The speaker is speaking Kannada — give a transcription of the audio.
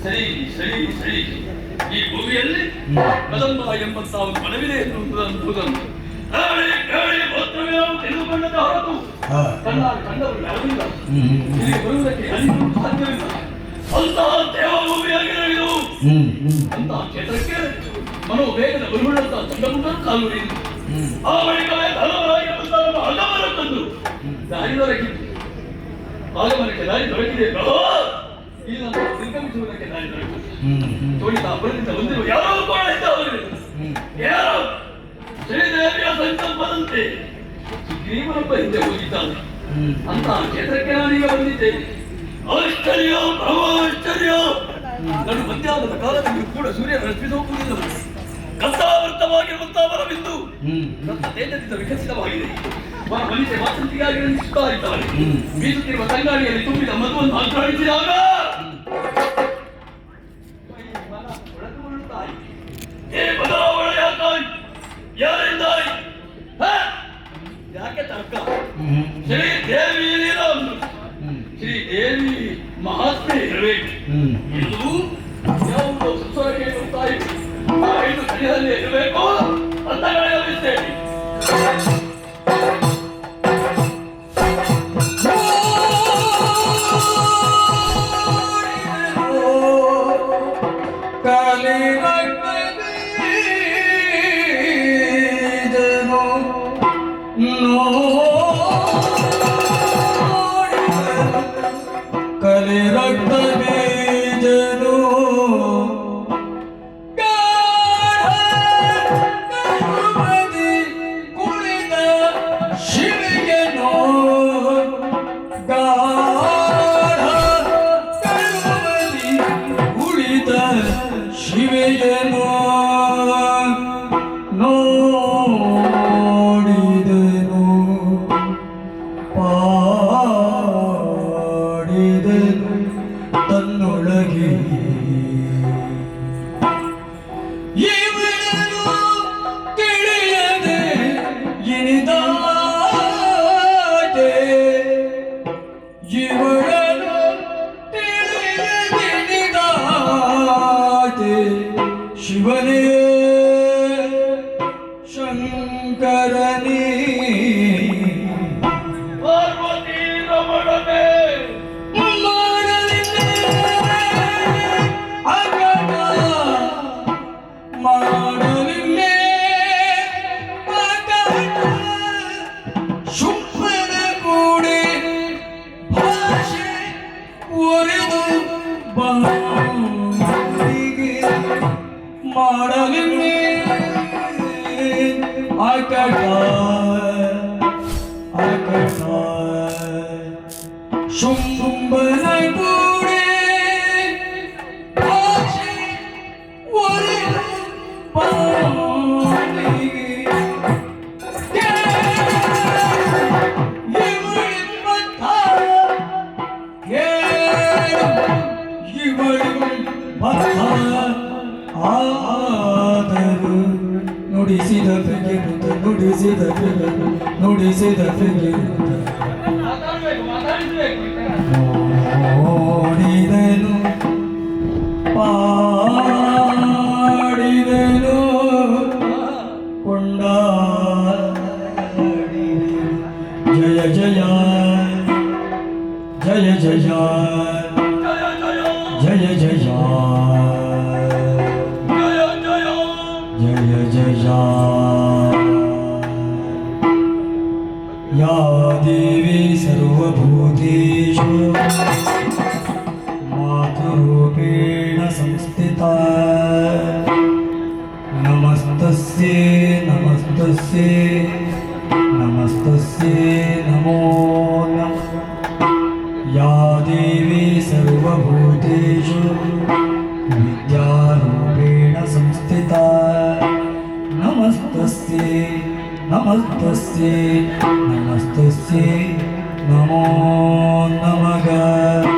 ಸರಿ ಸರಿ ಸರಿ. ಈ ಭೂಮಿಯಲ್ಲಿ ಕದಂಬ ಎಂಬಂತಹ ಒಂದು ಮನವಿದೆ ಎನ್ನುವುದನ್ನು ತೆಗೆದುಕೊಂಡದ ಹೊರತು ಕಂಡವರು ಯಾರಿಲ್ಲ. ಇಲ್ಲಿ ಬರುವುದಕ್ಕೆ ಯಾರಿಗೂ ಸಾಧ್ಯವಿಲ್ಲ. ಅಂತಹ ದೇವಭೂಮಿಯಾಗಿದೆ ಇದು. ಅಂತಹ ಕ್ಷೇತ್ರಕ್ಕೆ ಮನೋವೇಗದ ಬರುವುಳ್ಳಂತಹ ತಂಡಗುಂಡರು ಕಾಲೂರಿ. ಆ ಬಳಿಕವೇ ಧರ್ಮರಾಗಿ ಆಗಮನ ತಂದು ದಾರಿ ದೊರಕಿತು. ಆಗಮನಕ್ಕೆ ದಾರಿ ದೊರಕಿದೆ. ಇಲ್ಲಿ ನಾವು ನಿರ್ಗಮಿಸುವುದಕ್ಕೆ ದಾರಿ ದೊರಕಿತು. ತೋಳಿತ ಅಪರಿಚಿತ ಬಂದಿರುವ ಯಾರೋ ಕೂಡ ಇದ್ದವರು ಯಾರೋ ಶ್ರೀದೇವಿಯ ಸಂಕಲ್ಪದಂತೆ ಸುಗ್ರೀವನೊಬ್ಬ ಹಿಂದೆ ಹೋಗಿದ್ದಾನೆ. ಅಂತಹ ಕ್ಷೇತ್ರಕ್ಕೆ ನಾನೀಗ ಬಂದಿದ್ದೇನೆ. ಆಶ್ಚರ್ಯ ಬ್ರಹ್ಮಾಶ್ಚರ್ಯ. ನಡು ಮಧ್ಯಾಹ್ನದ ಕಾಲದಲ್ಲಿ ಕೂಡ ಸೂರ್ಯ ರಶ್ಮಿಸೋಗುವುದಿಲ್ಲ. ಗಂಧಾವೃತವಾಗಿರುವಂತಹ ಮರವಿಂದು ನನ್ನ ತೇಜದಿಂದ ವಿಕಸಿತವಾಗಿದೆ. ಮನುಷ್ಯ ವಾಸಂತಿಗಾಗಿ ರಚಿಸುತ್ತಾ ಇದ್ದಾಳೆ. ಬೀಸುತ್ತಿರುವ ತಂಗಾಳಿಯಲ್ಲಿ ತುಂಬಿದ ಮಧುವನ್ನು ಆಘ್ರಾಣಿಸಿದಾಗ ಯಾರಿಂದಾಯಿ ಯಾಕೆ ತರ್ಕ? ಶ್ರೀದೇವಿ ಶ್ರೀದೇವಿ ಮಹಾತ್ಮೆ ಇರಬೇಕು. ಇದು ಯಾವುದೋ ಸುಸ್ವರಕ್ಕೆ ಬರ್ತಾ ಇದೆ. ಇದು ಸರಿಯಲ್ಲಿ ಇರಬೇಕು ಅಂತ ಹೇಳಿದ್ದೇನೆ. ಶಿವನೇ ಶಂಕರನೇ ಪಾರ್ವತಿ ರಮಣನೇ ಮಾಡಲಿಲ್ಲೇ ಶುಂಭನ ಕೂಡಿ ಭಾಷೆ ಒರೆದು ಮಾಡಲಿಲ್ಲೇ ಅಕಟ ಶುಂಭನ ಕೂಡಿ ಭಾಷೆ ಒರೆದು ಆದರೂ ನುಡಿಸಿದ ನೋಡಿದನು ಪಾಡಿದನು ಕೊಂಡಾಡಿದನು ಜಯ ಜಯ ಜಯ ಜಯ ಜಯ ಜಯ ಜಯ ಜಯ या देवी सर्वभूतेषु मातृरूपेण संस्थिता नमस्तस्यै नमस्तस्यै नमस्तस्यै नमो नमः या देवी सर्वभूतेषु विद्यारूपेण संस्थिता नमस्तस्यै नमस्तस्यै नमस्तस्यै नमो नमः।